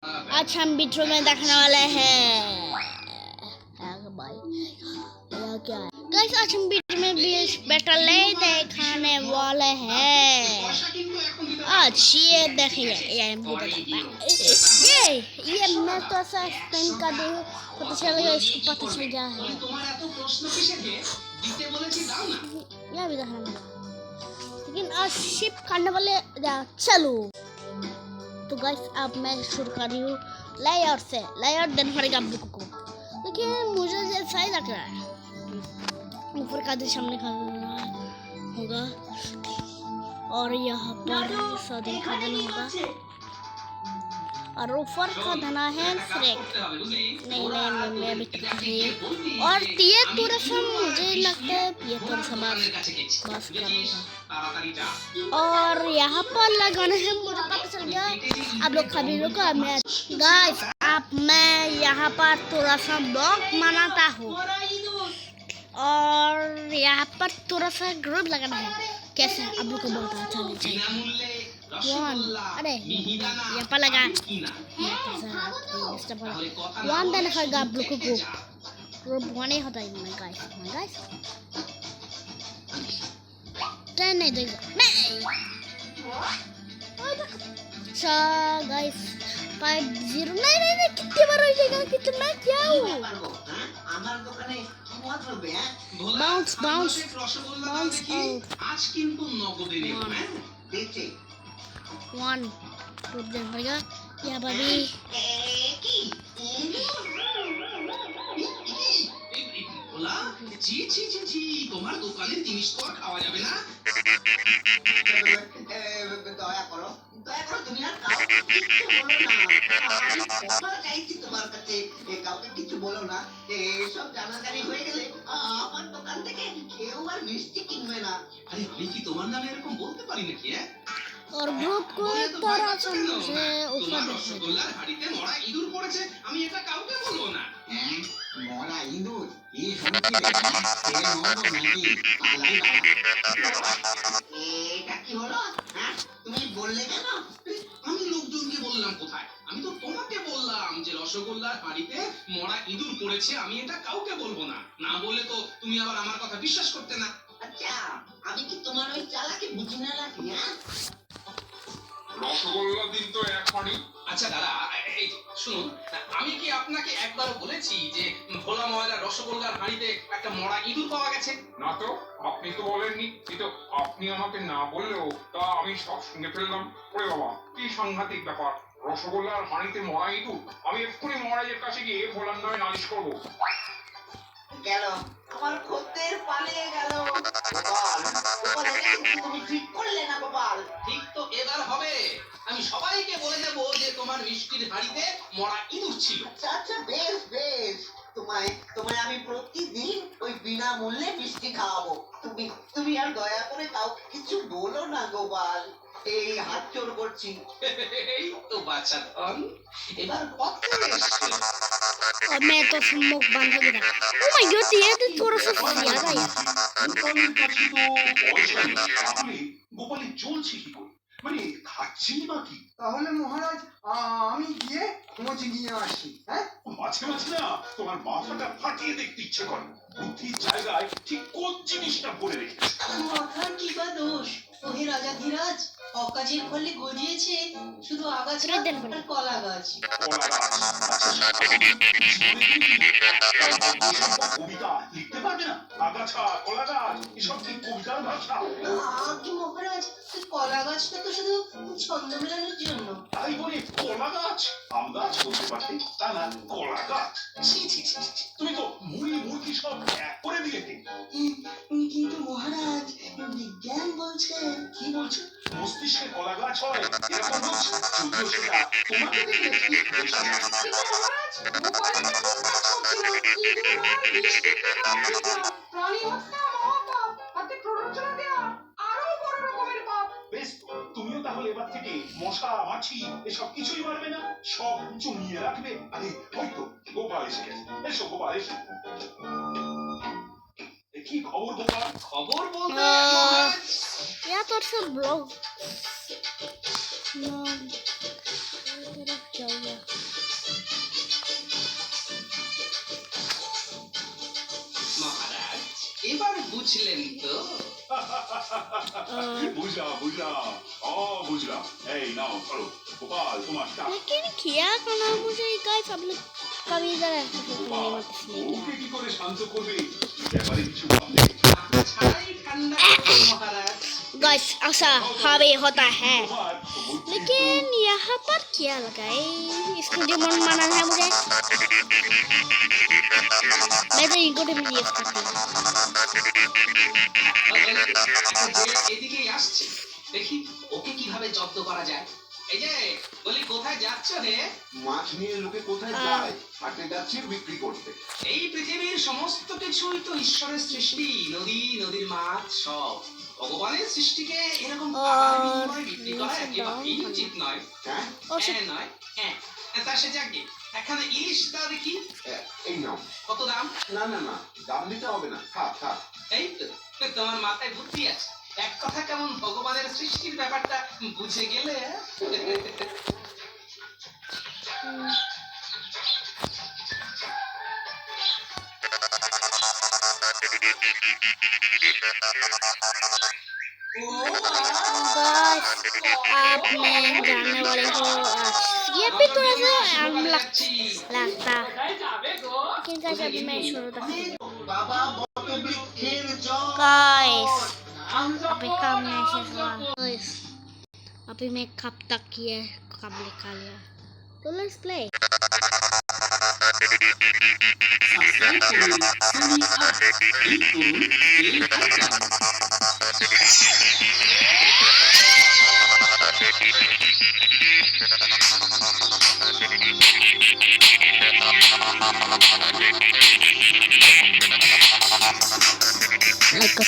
आज हम वीडियो में देखने वाले हैं भाई यह क्या है गाइस। आज हम वीडियो में बीच बैटल दिखाने वाले हैं। आज ये देखिए ये मैं तो ऐसा स्पिन कर दी पता चल गया, इसको पता चल गया है यह भी देखना मिला। लेकिन आज शिप करने वाले चलो तो गाइस अब मैं शुरू कर रही हूँ लेयर से। लेयर देना पड़ेगा आप लोगों को, लेकिन मुझे जैसा ही लग रहा है ऊपर का दिशा में निकालना होगा और यहाँ पर सौदे का देना होगा और ऊपर का धना है फ्रेक नहीं मैं अभी तक नहीं। और ये थोड़ा सा मुझे लगता है ये थोड़ा सा बस करूँगा और यहाँ पर लगाना है मुझे पता चल गया। आप लोग कभी लोग गाइस अब मैं यहाँ पर थोड़ा सा ब्लॉक बनाता हूँ और यहाँ पर थोड़ा सा ग्रुप लगाना है। कैसे आप लोग को बहुत अच्छा लग जाएगा। अरे यहाँ पर लगा वन देना पड़ेगा आप लोग को। ग्रुप वन ही होता है गाइस 10 नहीं देगा अच्छा गाइस 5-0 नहीं कितनी बार हो जाएगा कितना क्या हो बाउंस आज किंतु नगदे देखते 1 टूट देना पड़ेगा यहाँ पर भी তোমার দোকানের জিনিস তো আর খাওয়া যাবে না। দয়া করো তুমি আর কাউকে কিছু বলো না। চাইছি তোমার কাছে কাউকে কিছু বলো না। এসব জানাজানি হয়ে গেলে আমার দোকান থেকে কেউ আর মিষ্টি কিনবে না। আরে আমি কি তোমার নামে এরকম বলতে পারি নাকি? और ग्रुप को तरह से मुझे ऊपर রসগোল্লার হাড়িতে মরা ইঁদুর পড়েছে আমি এটা কাউকে বলবো না। মরা ইঁদুর এই শুনছি এটা কি হলো? তুমি বললে কেন? আমি লোকজনকে বললাম কোথায়? আমি তো তোমাকে বললাম যে রসগোল্লার হাড়িতে মরা ইঁদুর পড়েছে আমি এটা কাউকে বলবো না। না বলে তো তুমি আবার আমার কথা বিশ্বাস করতে না। আচ্ছা আমি কি তোমার ওই চালাকি বুঝি না নাকি? রসগোল্লা দিন তো এখনই। আচ্ছা দাদা এই শুনুন আমি কি আপনাকে একবারও বলেছি যে ভোলা ময়লা রসগোল্লার হাঁড়িতে একটা মরা ইঁদুর পাওয়া গেছে? না তো আপনি তো বলেননি। কিন্তু আপনি আমাকে না বললেও তা আমি সব শুনে ফেললাম। ওরে বাবা কি সাংঘাতিক ব্যাপার, রসগোল্লার হাঁড়িতে মরা ইঁদুর। আমি এক্ষুনি মহারাজের কাছে গিয়ে ভোলার নামে নালিশ করবো। গেল আমার খদ্দের পালিয়ে গেল। তুমি ঠিক করলে না গোপাল। ঠিক তো এবার হবে। আমি সবাইকে বলে দেব যে তোমার মিষ্টির হাঁড়িতে মরা ইঁদুর ছিল। আচ্ছা বেশ তোমায় আমি প্রতিদিন ওই বিনামূল্যে মিষ্টি খাওয়াবো। তুমি আর দয়া করে কাউকে কিছু বলো না গোপাল। এই হাত জোর করছি। এই তো বাচ্চা ধন এবার পথে এসছে। और मैं तो मुख बंद हो गया। ओ माय गॉड ये तो थोड़ा सा ज्यादा है। গোপালের কাছে তো পয়সা নেই, তাহলে গোপালের চলছে কি করে? মানে খাচ্ছি বাকি। তাহলে মহারাজ আমি গিয়ে খোঁজ নিয়ে আসি। হ্যাঁ মাঝে মাঝে না তোমার মাথাটা ফাটিয়ে দেখতে ইচ্ছে করে। বুদ্ধির জায়গায় ঠিক কোন জিনিসটা পড়ে রেখেছে। মাথার কি বা দোষ? ওহে রাজা ধীরাজ অকাজের ফলে গজিয়েছে শুধু আগাছা আর কলা গাছ। কলা গাছ, কবিতা লিখতে পারবে না? আগাছা কলা গাছ এসব কি কবিতার ভাষা? আগে মহারাজ কলা গাছটা তো শুধু ছন্দ মেলানোর জন্য। তাই বলে কলা গাছ আম গাছ বলতে পারতে, তা না কলা গাছ। তুমি তো মুরগি সব এক করে দিলে। কিন্তু মহারাজ বিজ্ঞান বলছে। কি বলছে? মস্তিষ্কে কলা গাছ হয় এরকম বলছে। যদিও সেটা তোমাকে বেশ, তুমিও তাহলে এবার থেকে মশা মাছি এসব কিছুই মারবে না, সব জমিয়ে রাখবে। আরে হয়তো গোপাল এসে গেছে। এসো গোপাল এসো। কি খবর গোপাল? খবর বলতে या तो अच्छा ब्लॉग বুঝলেন তো? বুঝলাম বুঝলাম বুঝলাম। এই নাও ধরো গোপাল তোমার টাকা। लेकिन क्या करना मुझे गाइस आप लोग कभी इधर ऐसे करने গোপাল मत इसलिए বউকে क्या কি করে শান্ত করবে এই ব্যাপারে কিছু ভাবলে? আপনি ছাড়াই ঠান্ডা করুন, মহারাজ। गाइस ऐसा हवे होता है তোমার বুদ্ধি लेकिन यहाँ पर क्या लगाए इसको जो मन माना है मुझे मैं तो इनको भी यूज करती हूँ এদিকেই আসছে, দেখি ওকে কিভাবে জব্দ করা যায়। এই যে বলি, কোথায় যাচ্ছ রে? মাছ নিয়ে লোকে কোথায় যায়? হাটে যাচ্ছে বিক্রি করতে। এই পৃথিবীর সমস্ত কিছুই তো ঈশ্বরের সৃষ্টি। নদী, নদীর মাছ সব ভগবানের সৃষ্টিকে এরকম আকারে বিনিময়ে বিক্রি করা একেবারেই উচিত নয়। হ্যাঁ হ্যাঁ নয়, হ্যাঁ। তা সে যাকে একখানা ইলিশ দাও দেখি। এই নাও। কত দাম? না না না, দাম দিতে হবে না, খা খা। এই তো, তোমার মাথায় বুদ্ধি আছে। এক কথা কেমন ভগবানের সৃষ্টির ব্যাপারটা বুঝে গেলে। गाइस आप मैं जानने वाले हो ये भी थोड़ा सा लगता लेकिन गाइस अभी मैं शुरू तक বাবা বটবৃক্ষের জল। गाइस अभी काम नहीं शेष हुआ गाइस अभी मैं कब तक किया कब लिखा लिया तो लेट्स प्ले সাবস্ক্রাইব করুন সোনি আপ, ক্লিক করুন বেল আইকন। like